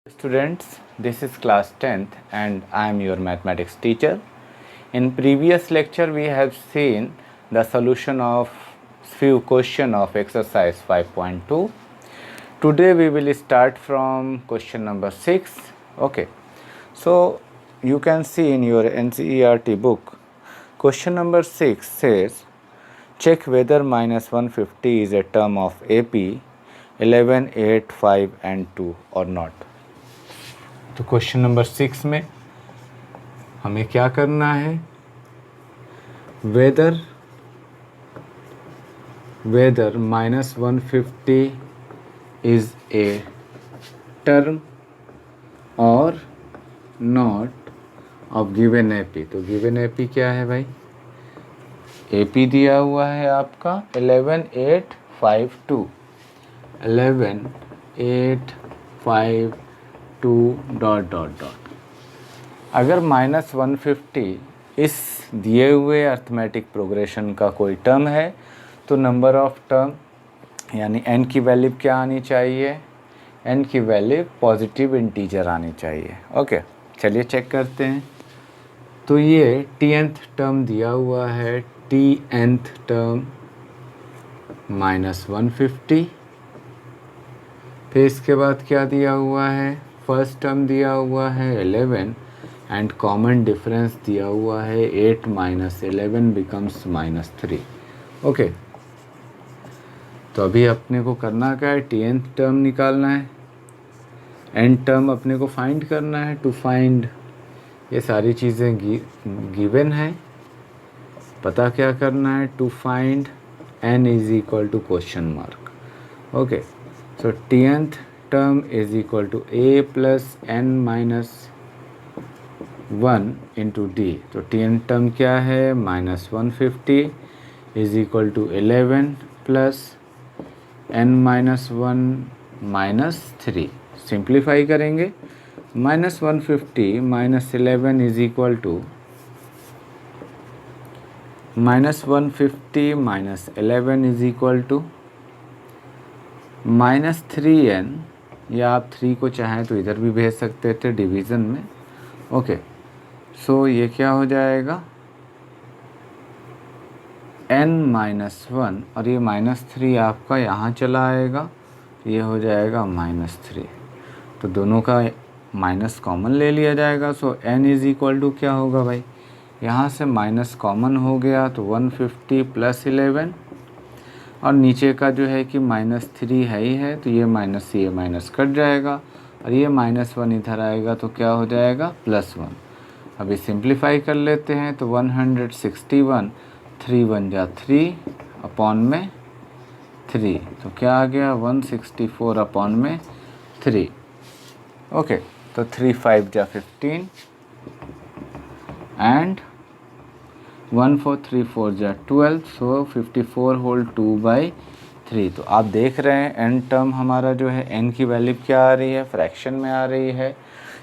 Students, this is class 10th and I am your mathematics teacher. In previous lecture we have seen the solution of few question of exercise 5.2. Today we will start from question number 6. Okay, so you can see in your NCERT book, question number 6 says check whether minus 150 is a term of AP 11, 8, 5 and 2 or not. तो question number 6 में हमें क्या करना है, whether minus 150 is a term or not of given AP. तो given AP क्या है भाई, एपी दिया हुआ है आपका 11, 8, 5, 2, 11, 8, 5, 2 डॉट डॉट डॉट। अगर माइनस 150 इस दिए हुए अर्थमेटिक प्रोग्रेशन का कोई टर्म है तो नंबर ऑफ टर्म यानी n की वैल्यू क्या आनी चाहिए, n की वैल्यू पॉजिटिव इंटीजर आनी चाहिए। ओके, चलिए चेक करते हैं। तो ये tnth टर्म दिया हुआ है, tnth टर्म माइनस 150। फिर इसके बाद क्या दिया हुआ है, फर्स्ट टर्म दिया हुआ है 11 एंड कॉमन डिफरेंस दिया हुआ है 8 माइनस 11 बिकम्स माइनस 3। ओके, तो अभी अपने को करना क्या है, tnth टर्म निकालना है, nth टर्म अपने को फाइंड करना है। टू फाइंड ये सारी चीज़ें गिवन है, पता क्या करना है, to find n is equal to question mark. Okay, so tnth term is equal to a plus n minus 1 into d। तो tn टर्म क्या है, minus 150 is equal to 11 plus n minus 1 minus 3। Simplify करेंगे, minus 150 minus 11 is equal to minus 150 minus 11 is equal to minus 3n, या आप 3 को चाहें तो इधर भी भेज सकते थे डिवीज़न में। ओके, सो ये क्या हो जाएगा, n माइनस 1 और ये माइनस 3 आपका यहाँ चला आएगा, ये हो जाएगा माइनस 3। तो दोनों का माइनस कॉमन ले लिया जाएगा। सो n इज़ इक्वल टू क्या होगा भाई, यहाँ से माइनस कॉमन हो गया तो 150 प्लस 11 और नीचे का जो है कि माइनस 3 है ही है, तो ये माइनस कट जाएगा और ये माइनस 1 इधर आएगा तो क्या हो जाएगा, प्लस 1। अभी सिंप्लीफाई कर लेते हैं तो 161 3 1 जा 3 अपॉन में 3, तो क्या आ गया 164 अपॉन में 3। ओके, तो 3 5 जा 15 एंड 1 4 3 4 जा 12, सो 54 होल 2/3। तो आप देख रहे हैं n टर्म हमारा जो है n की वैल्यू क्या आ रही है, फ्रैक्शन में आ रही है।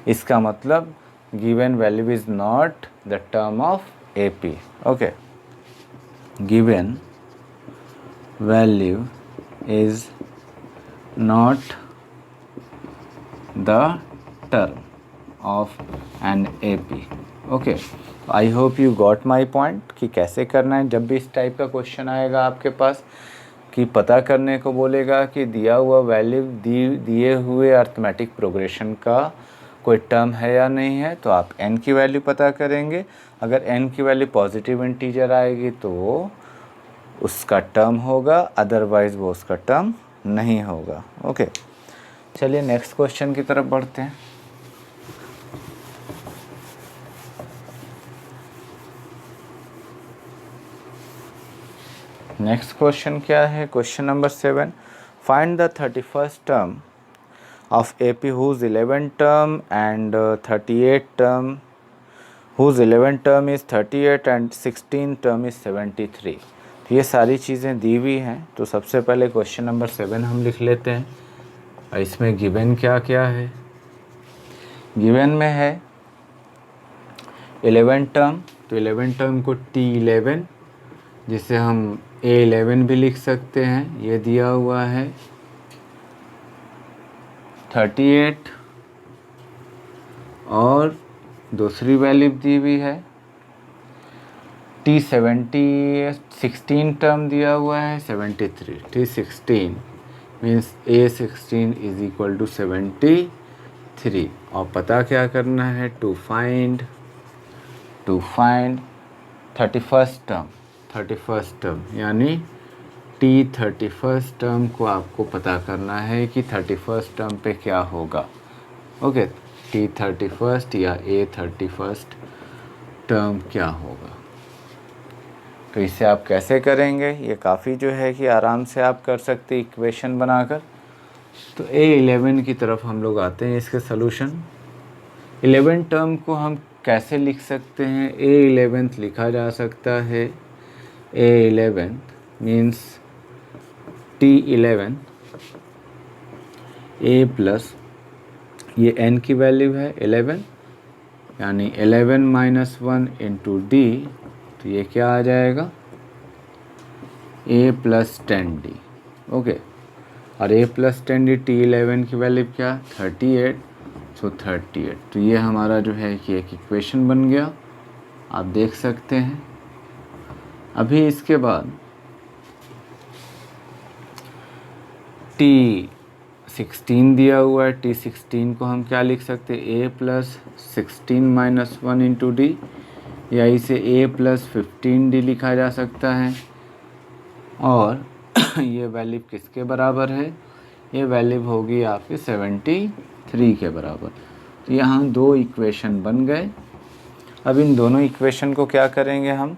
इसका मतलब given value is not the term of AP। Okay, given value is not the term of an AP। Okay, I hope you got my point कि कैसे करना है। जब भी इस टाइप का क्वेश्चन आएगा आपके पास कि पता करने को बोलेगा कि दिया हुआ वैल्यू दिए हुए अर्थमेटिक प्रोग्रेशन का कोई टर्म है या नहीं है, तो आप n की वैल्यू पता करेंगे। अगर n की वैल्यू पॉजिटिव इंटीजर आएगी तो वो उसका टर्म होगा, अदरवाइज़ वो उसका टर्म नहीं होगा। ओके, चलिए नेक्स्ट क्वेश्चन की तरफ बढ़ते हैं। नेक्स्ट क्वेश्चन क्या है, question number 7, find the 31st term of AP whose 11th term and 38th term whose 11th term is 38 and 16th term is 73। तो ये सारी चीज़ें दी हुई हैं। तो सबसे पहले क्वेश्चन नंबर 7 हम लिख लेते हैं और इसमें गिवन क्या क्या है। गिवन में है 11th टर्म, तो 11th टर्म को T11 जिसे हम A11 भी लिख सकते हैं, ये दिया हुआ है 38 और दूसरी वैल्यू दी हुई है T70 16 टर्म दिया हुआ है 73, T16 means A16 is equal to 73। और पता क्या करना है, टू फाइंड 31st टर्म यानी T31st टर्म को आपको पता करना है कि 31st टर्म पे क्या होगा। ओके, T31st या A31st टर्म क्या होगा। तो इसे आप कैसे करेंगे, ये काफ़ी जो है कि आराम से आप कर सकते इक्वेशन बनाकर। तो A11 की तरफ हम लोग आते हैं। इसके सॉल्यूशन 11 टर्म को हम कैसे लिख सकते हैं। A11 लिखा जा सकता है, A11 means T11 A plus ये n की वैल्यू है 11 यानी 11 माइनस 1 इंटू डी, तो ये क्या आ जाएगा A प्लस 10D। ओके, और A प्लस 10D T11 की वैल्यू क्या 38, सो 38। तो ये हमारा जो है कि एक इक्वेशन बन गया, आप देख सकते हैं। अभी इसके बाद T16 दिया हुआ है, T16 को हम क्या लिख सकते हैं A plus 16 minus 1 into D, या इसे A प्लस 15D लिखा जा सकता है। और ये वैल्यू किसके बराबर है, ये वैल्यू होगी आपके 73 के बराबर। तो यहाँ दो इक्वेशन बन गए। अब इन दोनों इक्वेशन को क्या करेंगे, हम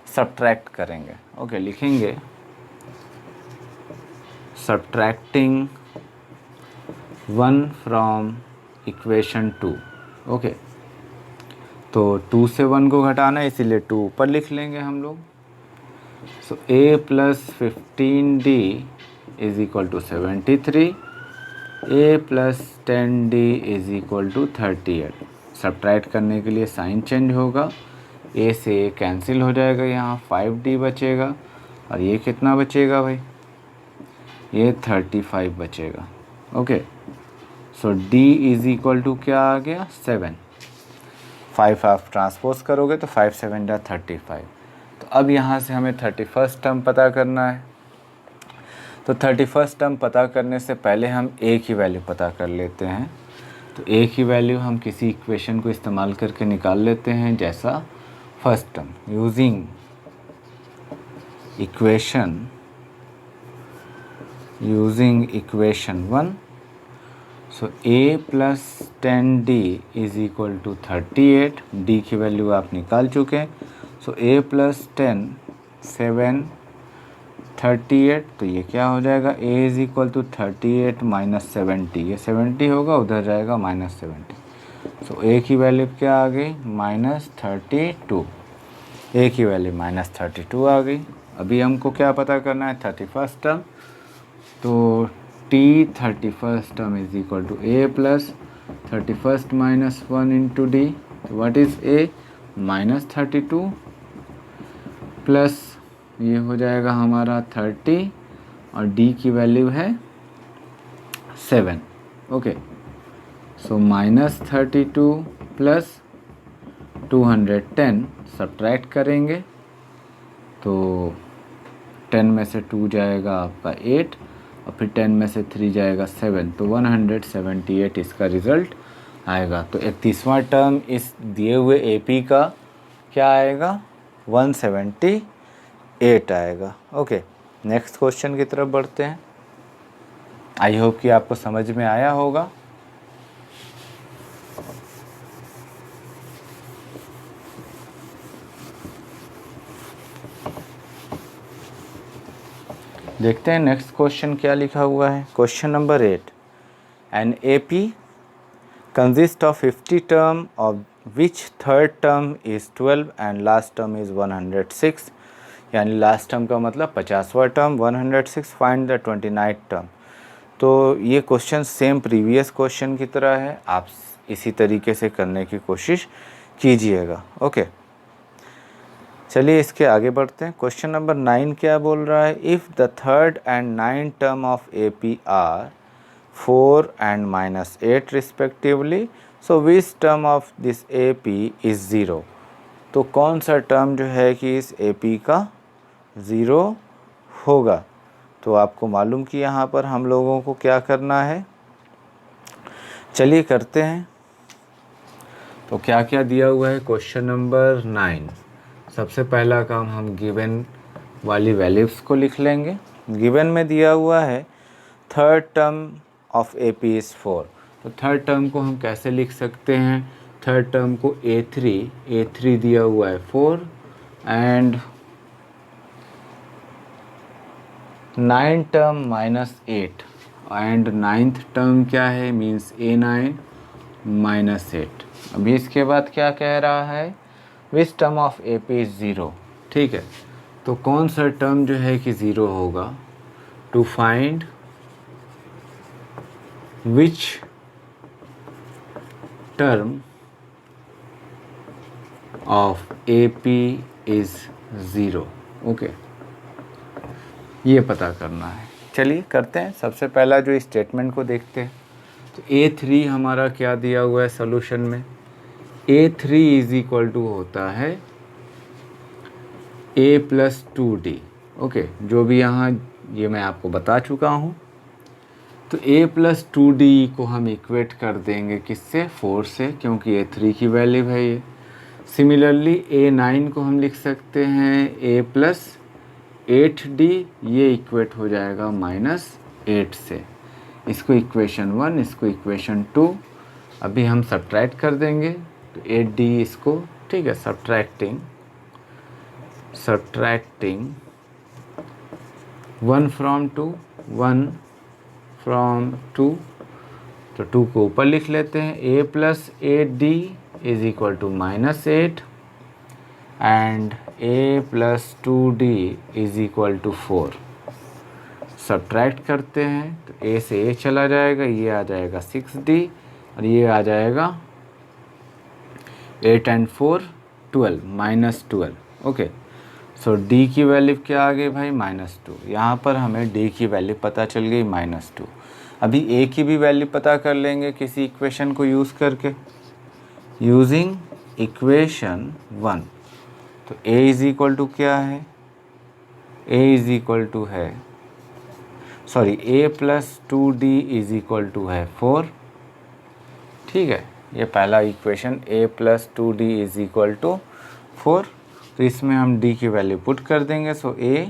सब्ट्रैक्ट करेंगे। ओके, लिखेंगे सब्ट्रैक्टिंग 1 फ्रॉम इक्वेशन 2। ओके, तो 2 से 1 को घटाना है, इसीलिए 2 ऊपर लिख लेंगे हम लोग। So A plus 15D is equal to 73, A plus 10D is equal to 38। Subtract करने के लिए साइन चेंज होगा, A से A कैंसिल हो जाएगा, यहाँ 5D बचेगा, और ये कितना बचेगा भाई, ये 35 बचेगा। Okay, so D is equal to क्या आ गया 7, 5 आप ट्रांसपोज करोगे तो 5 7 जा 35। तो अब यहाँ से हमें 31st टर्म पता करना है। तो 31st टर्म पता करने से पहले हम A की वैल्यू पता कर लेते हैं। तो A की वैल्यू हम किसी इक्वेशन को इस्तेमाल करके निकाल लेते हैं, जैसा first term using equation 1। So A plus 10D is equal to 38, D की वैल्यू आप निकाल चुके हैं। सो A प्लस 10 7 38, तो ये क्या हो जाएगा, A is equal to 38 minus 70, ये 70 होगा, उधर जाएगा माइनस 70। सो A की वैल्यू क्या आ गई माइनस 32, A की वैल्यू माइनस 32 आ गई। अभी हमको क्या पता करना है 31st टर्म। तो T31st term is equal to A plus 31st minus 1 into d. तो what is A minus 32 plus ये हो जाएगा हमारा 30, और D की वैल्यू है 7। Okay, so minus 32 plus 210 subtract करेंगे, तो 10 में से 2 जाएगा आपका 8, और फिर 10 में से 3 जाएगा 7, तो 178 इसका रिज़ल्ट आएगा। तो 31वां टर्म इस दिए हुए AP का क्या आएगा 178 आएगा। ओके, नेक्स्ट क्वेश्चन की तरफ बढ़ते हैं। आई होप कि आपको समझ में आया होगा। देखते हैं नेक्स्ट क्वेश्चन क्या लिखा हुआ है। Question number 8, an AP consists of 50 term of which third term is 12 and last term is 106, यानी लास्ट टर्म का मतलब 50वां term 106, find the 29th term. तो ये क्वेश्चन सेम प्रीवियस क्वेश्चन की तरह है, आप इसी तरीके से करने की कोशिश कीजिएगा। ओके, चलिए इसके आगे बढ़ते हैं। क्वेश्चन नंबर 9 क्या बोल रहा है, if the third and 9th term of AP are 4 and -8 respectively, so which term of this A P is zero, तो कौन सा टर्म जो है कि इस ए पी का ज़ीरो होगा। तो आपको मालूम कि यहाँ पर हम लोगों को क्या करना है, चलिए करते हैं। तो क्या क्या दिया हुआ है, क्वेश्चन नंबर 9। सबसे पहला काम हम गिवन वाली वैल्यूज़ को लिख लेंगे। गिवन में दिया हुआ है third term of A P is 4, तो थर्ड टर्म को हम कैसे लिख सकते हैं, थर्ड टर्म को ए3 दिया हुआ है 4 and 9 term -8 and 9th term क्या है, मीन्स A9 -8। अभी इसके बाद क्या कह रहा है, विच term of A P is zero. ठीक है, तो कौन सा टर्म जो है कि ज़ीरो होगा, to find which term of A P is zero. Okay, ये पता करना है। चलिए करते हैं। सबसे पहला जो स्टेटमेंट को देखते हैं, तो A3 हमारा क्या दिया हुआ है सॉल्यूशन में, A3 इज इक्वल टू होता है A + 2D। ओके, जो भी यहाँ ये मैं आपको बता चुका हूँ। तो A + 2D को हम इक्वेट कर देंगे किससे, 4 से, क्योंकि A3 की वैल्यू है ये। सिमिलरली A9 को हम लिख सकते हैं A + 8D, ये इक्वेट हो जाएगा -8 से। इसको इक्वेशन 1, इसको इक्वेशन 2। अभी हम सब्ट्रैक्ट कर देंगे, तो 8D इसको, ठीक है, सब्ट्रैक्टिंग 1 from 2, 1 from 2, तो 2 को ऊपर लिख लेते हैं। A + 8D is equal to -8 and A + 2D is equal to 4। Subtract करते हैं, तो A से A चला जाएगा, ये आ जाएगा 6D और ये आ जाएगा 8 and 4 12, -12। ओके, सो D की वैल्यू क्या आ गई भाई, -2। यहाँ पर हमें D की वैल्यू पता चल गई -2। अभी A की भी वैल्यू पता कर लेंगे किसी इक्वेशन को यूज़ करके, यूजिंग इक्वेशन 1। तो A इज़ इक्वल टू क्या है, A इज़ इक्वल टू है, sorry, A + 2D is equal to है 4। ठीक है, ये पहला equation A + 2D is equal to 4। तो इसमें हम D की वैल्यू पुट कर देंगे। So A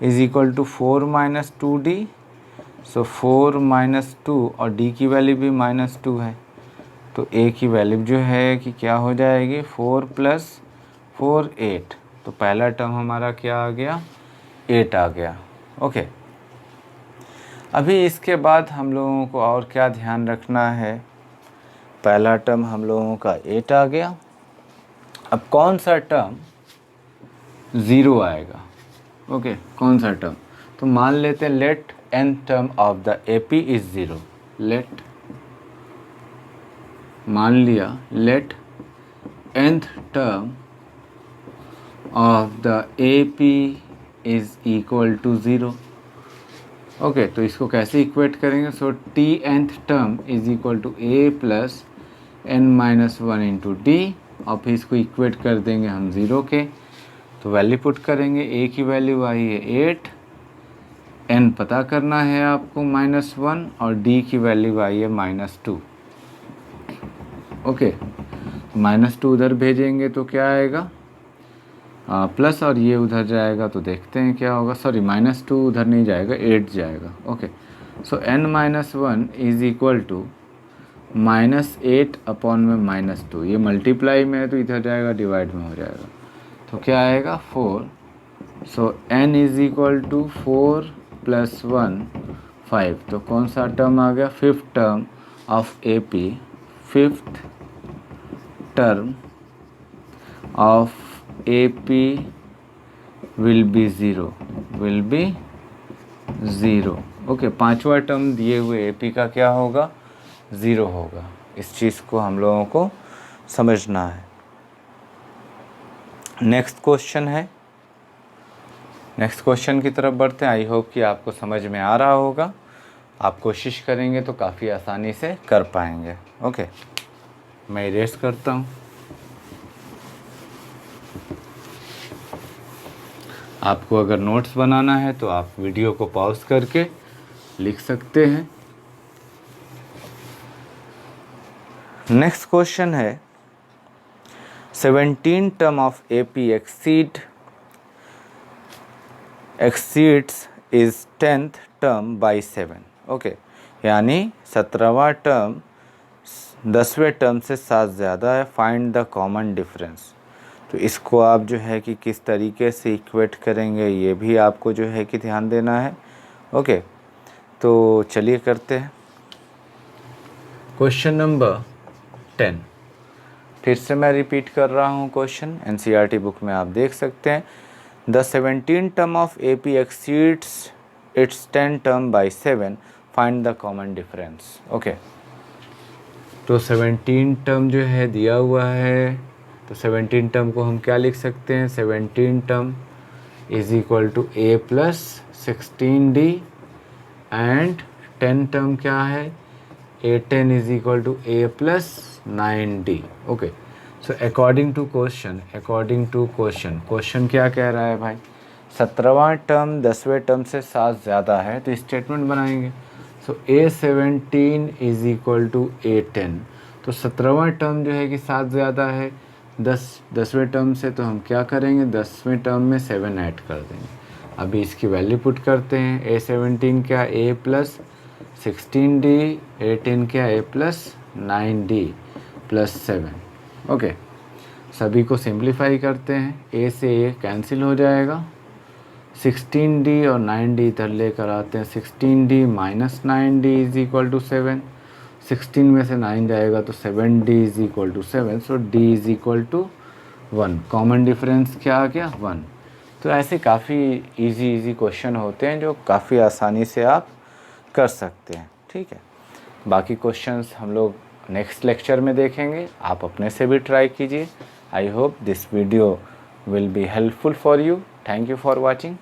is equal to 4 - 2D, so 4 - 2 और D की वैल्यू भी -2 है, तो A की वैल्यू जो है कि क्या हो जाएगी, 4 + 4 8। तो पहला टर्म हमारा क्या आ गया, 8 आ गया। ओके, अभी इसके बाद हम लोगों को और क्या ध्यान रखना है, पहला टर्म हम लोगों का 8 आ गया। अब कौन सा टर्म 0 आएगा, ओके, कौन सा टर्म, तो मान लेते हैं let n term of the AP is 0। Let, मान लिया, let nth term of the AP is equal to 0। Okay, तो इसको कैसे इक्वेट करेंगे, so Tnth term is equal to A + n-1 into D, और फिर इसको इक्वेट कर देंगे हम 0 के। तो वैल्यू पुट करेंगे, A की वैल्यू आई है 8, n पता करना है आपको -1, और D की वैल्यू आई है -2। ओके, -2 उधर भेजेंगे तो क्या आएगा, प्लस, और ये उधर जाएगा तो देखते हैं क्या होगा, सॉरी, -2 उधर नहीं जाएगा, 8 जाएगा। Okay, so n-1 is equal to -8 upon में -2, ये मल्टीप्लाई में है तो इधर जाएगा डिवाइड में हो जाएगा, तो क्या आएगा 4। सो n इज़ इक्वल टू 4 + 1 5। तो कौन सा टर्म आ गया, 5th term of AP, 5th term of AP will be zero. Okay, पांचवा टर्म दिए हुए AP का क्या होगा, 0 होगा। इस चीज़ को हम लोगों को समझना है। नेक्स्ट क्वेश्चन है, नेक्स्ट क्वेश्चन की तरफ बढ़ते हैं। आई होप कि आपको समझ में आ रहा होगा, आप कोशिश करेंगे तो काफ़ी आसानी से कर पाएंगे। ओके, मैं इरेज करता हूँ। आपको अगर नोट्स बनाना है तो आप वीडियो को पॉज करके लिख सकते हैं। नेक्स्ट क्वेश्चन है 17 term of AP exceeds is 10th term by 7। Okay, यानी 17वां टर्म 10वें टर्म से 7 ज़्यादा है। Find the common difference. तो इसको आप जो है कि किस तरीके से इक्वेट करेंगे ये भी आपको जो है कि ध्यान देना है। ओके, तो चलिए करते हैं। क्वेश्चन नंबर 10, फिर से मैं रिपीट कर रहा हूँ क्वेश्चन, NCERT बुक में आप देख सकते हैं। The 17 term of AP exceeds its 10 term by 7, find the common difference. Okay, तो 17 टर्म जो है दिया हुआ है, तो 17 टर्म को हम क्या लिख सकते हैं? 17 term is equal to A plus 16D and 10 term क्या है? A10 is equal to A plus 9D। Okay, so according to question क्या कह रहा है भाई? 17वां टर्म 10वें टर्म से 7 ज़्यादा है, तो स्टेटमेंट बनाएंगे। सो A17 is equal to A10, तो 17वां टर्म जो है कि 7 ज़्यादा है 10वें टर्म से, तो हम क्या करेंगे? 10वें टर्म में 7 ऐड कर देंगे। अभी इसकी वैल्यू पुट करते हैं। A17 क्या? A प्लस 16D, A10 क्या? A plus 9D plus 7। Okay, सभी को सिंप्लीफाई करते हैं। A से A कैंसिल हो जाएगा, 16D और 9D इधर लेकर आते हैं। 16D minus 9D is equal to 7। 16 में से 9 जाएगा तो 7D is equal to 7। So D is equal to 1। Common difference क्या आ गया? 1। तो ऐसे काफ़ी इजी क्वेश्चन होते हैं जो काफ़ी आसानी से आप कर सकते हैं। ठीक है, बाकी क्वेश्चंस हम लोग नेक्स्ट लेक्चर में देखेंगे। आप अपने से भी ट्राई कीजिए। I hope this video will be helpful for you. Thank you for watching.